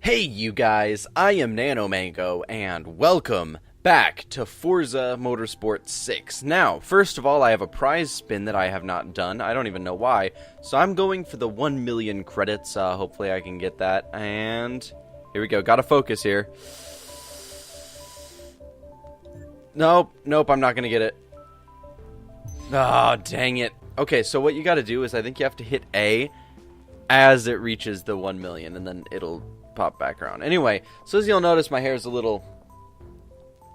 Hey you guys, I am NanoMango, and welcome back to Forza Motorsport 6. Now, first of all, I have a prize spin that I have not done. I don't even know why. So I'm going for the 1 million credits. Hopefully I can get that. And here we go. Gotta focus here. Nope, I'm not gonna get it. Oh, dang it. Okay, so what you gotta do is I think you have to hit A as it reaches the 1 million, and then it'll pop back around. Anyway, so as you'll notice, my hair is a little...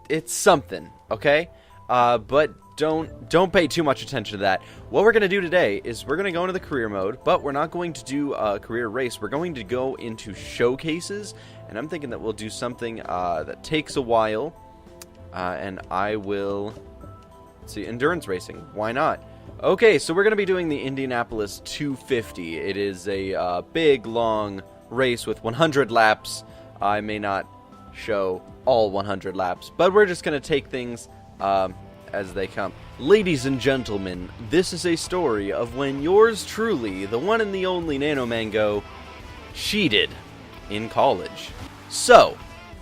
It's something, okay? But don't pay too much attention to that. What we're going to do today is we're going to go into the career mode, but we're not going to do a career race. We're going to go into showcases, and I'm thinking that we'll do something that takes a while, and I will... Let's see, endurance racing. Why not? Okay, so we're going to be doing the Indianapolis 250. It is a big, long race with 100 laps. I may not show all 100 laps, but we're just going to take things as they come. Ladies and gentlemen, this is a story of when yours truly, the one and the only NanoMango, cheated in college. So,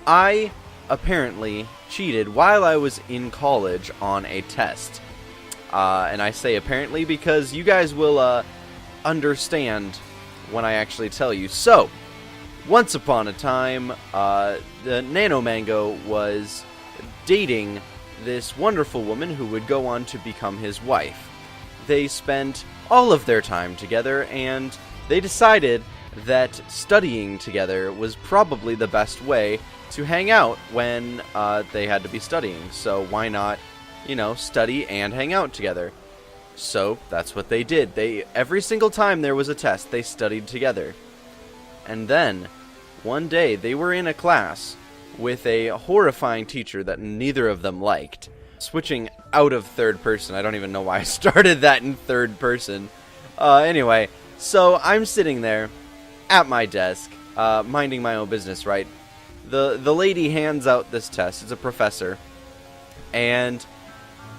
I apparently cheated while I was in college on a test. And I say apparently because you guys will understand when I actually tell you. So, once upon a time, the NanoMango was dating this wonderful woman who would go on to become his wife. They spent all of their time together, and they decided that studying together was probably the best way to hang out when they had to be studying. So why not, you know, study and hang out together? So that's what they did. Every single time there was a test, they studied together. And then, one day, they were in a class with a horrifying teacher that neither of them liked. Switching out of third person. I don't even know why I started that in third person. Anyway, so I'm sitting there at my desk, minding my own business, right? The lady hands out this test. It's a professor. And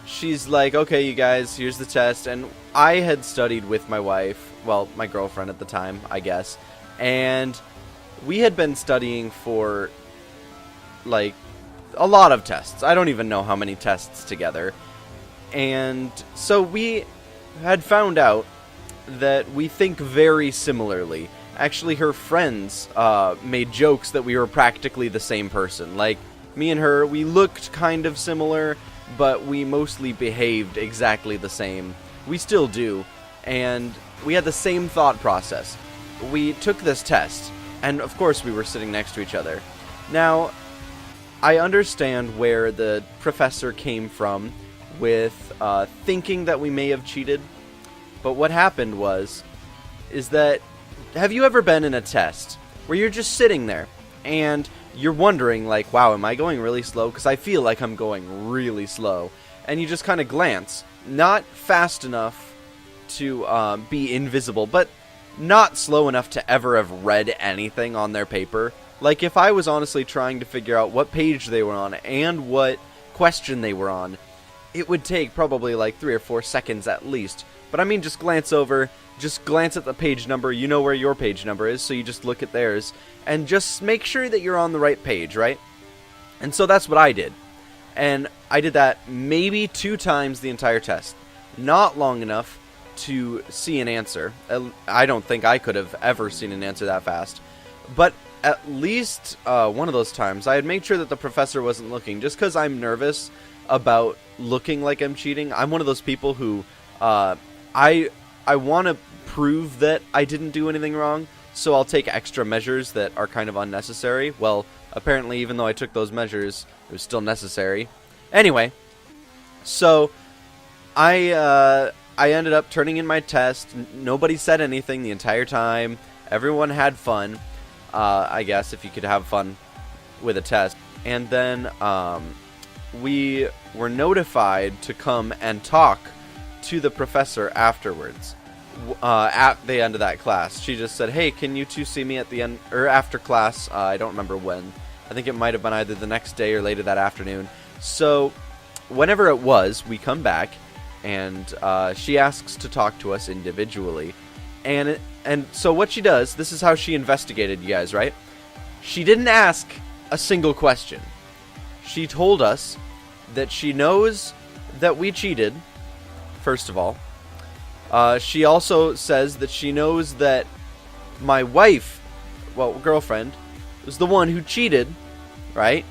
she's like, okay, you guys, here's the test. And I had studied with my wife, well, my girlfriend at the time, I guess. And we had been studying for, like, a lot of tests. I don't even know how many tests together. And so we had found out that we think very similarly. Actually, her friends made jokes that we were practically the same person. Like, me and her, we looked kind of similar, but we mostly behaved exactly the same. We still do. And we had the same thought process. We took this test, and of course we were sitting next to each other. Now, I understand where the professor came from with thinking that we may have cheated, but what happened is that, have you ever been in a test where you're just sitting there, and you're wondering, like, wow, am I going really slow? Because I feel like I'm going really slow. And you just kind of glance, not fast enough to be invisible, but not slow enough to ever have read anything on their paper. Like, if I was honestly trying to figure out what page they were on and what question they were on, it would take probably like 3 or 4 seconds at least. But I mean, just glance over, just glance at the page number, you know where your page number is, so you just look at theirs, and just make sure that you're on the right page, right? And so that's what I did. And I did that maybe 2 times the entire test. Not long enough to see an answer. I don't think I could have ever seen an answer that fast. But at least one of those times, I had made sure that the professor wasn't looking, just because I'm nervous about looking like I'm cheating. I'm one of those people who, I want to prove that I didn't do anything wrong, so I'll take extra measures that are kind of unnecessary. Well, apparently, even though I took those measures, it was still necessary. Anyway, so I ended up turning in my test. Nobody said anything the entire time. Everyone had fun, I guess, if you could have fun with a test. And then we were notified to come and talk to the professor afterwards. At the end of that class, she just said, hey, can you two see me at the end, or after class? I don't remember when. I think it might have been either the next day or later that afternoon. So whenever it was, we come back, and she asks to talk to us individually. And so what she does, this is how she investigated you guys, right? She didn't ask a single question. She told us that she knows that we cheated, first of all. She also says that she knows that my wife, well, girlfriend, was the one who cheated, right?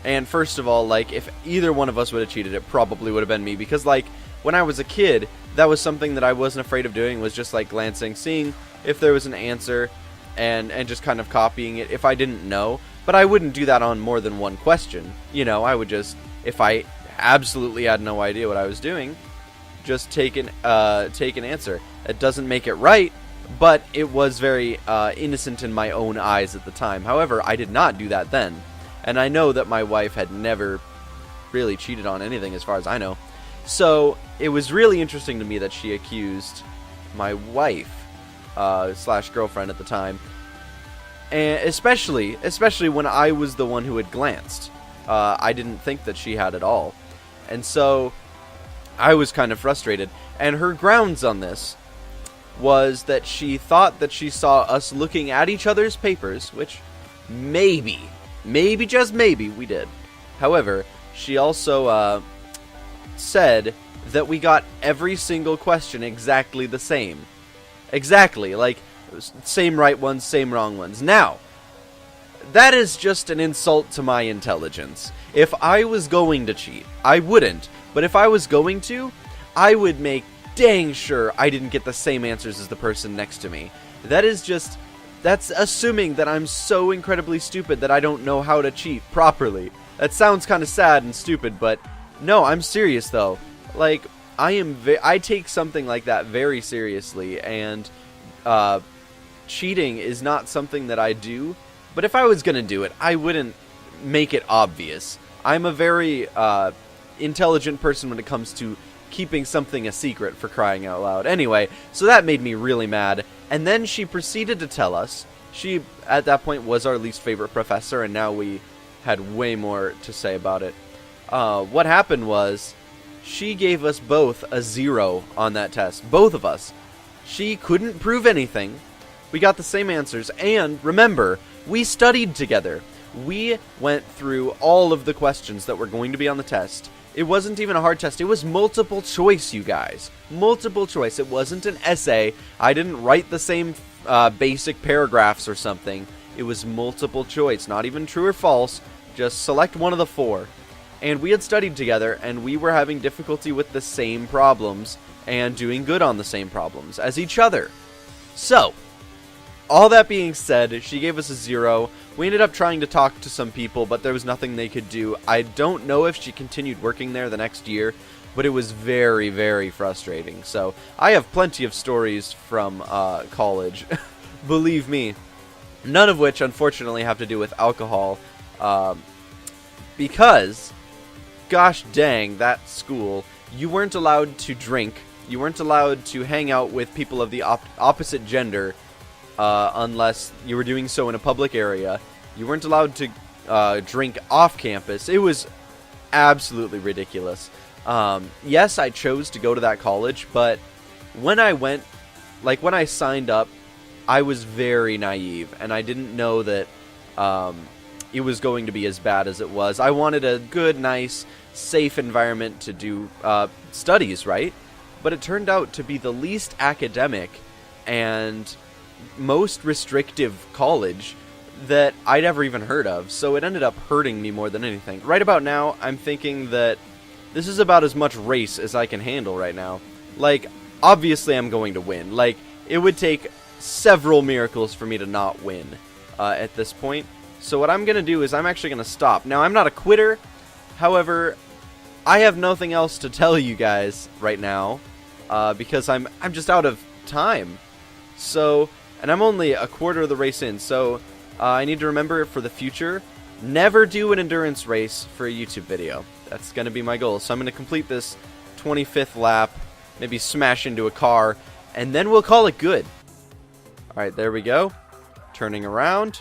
And first of all, like, if either one of us would have cheated, it probably would have been me. Because, like, when I was a kid, that was something that I wasn't afraid of doing, was just, like, glancing, seeing if there was an answer, and just kind of copying it if I didn't know. But I wouldn't do that on more than one question. You know, I would just, if I absolutely had no idea what I was doing, just take an answer. It doesn't make it right, but it was very innocent in my own eyes at the time. However, I did not do that then. And I know that my wife had never really cheated on anything as far as I know. So it was really interesting to me that she accused my wife slash girlfriend at the time. And especially when I was the one who had glanced. I didn't think that she had at all. And so I was kind of frustrated. And her grounds on this was that she thought that she saw us looking at each other's papers, which maybe, just maybe, we did. However, she also said that we got every single question exactly the same. Exactly, like, same right ones, same wrong ones. Now, that is just an insult to my intelligence. If I was going to cheat, I wouldn't. But if I was going to, I would make dang sure I didn't get the same answers as the person next to me. That's assuming that I'm so incredibly stupid that I don't know how to cheat properly. That sounds kind of sad and stupid, but no, I'm serious though. Like, I take something like that very seriously, and cheating is not something that I do. But if I was gonna do it, I wouldn't make it obvious. I'm a very intelligent person when it comes to keeping something a secret, for crying out loud. Anyway, so that made me really mad. And then she proceeded to tell us, she, at that point, was our least favorite professor, and now we had way more to say about it. What happened was, she gave us both a 0 on that test. Both of us. She couldn't prove anything. We got the same answers, and remember, we studied together. We went through all of the questions that were going to be on the test. It wasn't even a hard test. It was multiple choice, you guys. Multiple choice. It wasn't an essay. I didn't write the same basic paragraphs or something. It was multiple choice. Not even true or false. Just select one of the 4. And we had studied together, and we were having difficulty with the same problems and doing good on the same problems as each other. So, all that being said, she gave us a 0. We ended up trying to talk to some people, but there was nothing they could do. I don't know if she continued working there the next year, but it was very, very frustrating. So, I have plenty of stories from college, believe me. None of which, unfortunately, have to do with alcohol, because, gosh dang, that school, you weren't allowed to drink, you weren't allowed to hang out with people of the opposite gender, unless you were doing so in a public area. You weren't allowed to drink off campus. It was absolutely ridiculous. Yes, I chose to go to that college, but when I went, like when I signed up, I was very naive, and I didn't know that it was going to be as bad as it was. I wanted a good, nice, safe environment to do studies, right? But it turned out to be the least academic and most restrictive college that I'd ever even heard of, so it ended up hurting me more than anything. Right about now, I'm thinking that this is about as much race as I can handle right now. Like, obviously I'm going to win. Like, it would take several miracles for me to not win at this point. So what I'm going to do is I'm actually going to stop. Now, I'm not a quitter, however, I have nothing else to tell you guys right now, because I'm just out of time. So, and I'm only a quarter of the race in, so I need to remember for the future, never do an endurance race for a YouTube video. That's going to be my goal. So I'm going to complete this 25th lap, maybe smash into a car, and then we'll call it good. Alright, there we go. Turning around.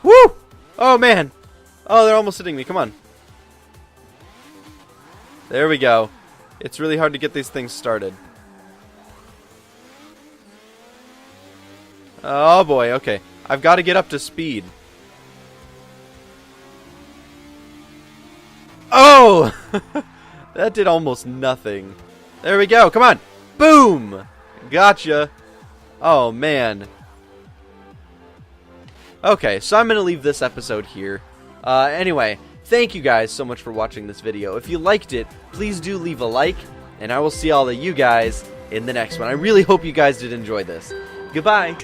Woo! Oh, man. Oh, they're almost hitting me. Come on. There we go. It's really hard to get these things started. Oh boy, okay. I've got to get up to speed. Oh! That did almost nothing. There we go, come on! Boom! Gotcha! Oh man. Okay, so I'm going to leave this episode here. Anyway, thank you guys so much for watching this video. If you liked it, please do leave a like, and I will see all of you guys in the next one. I really hope you guys did enjoy this. Goodbye!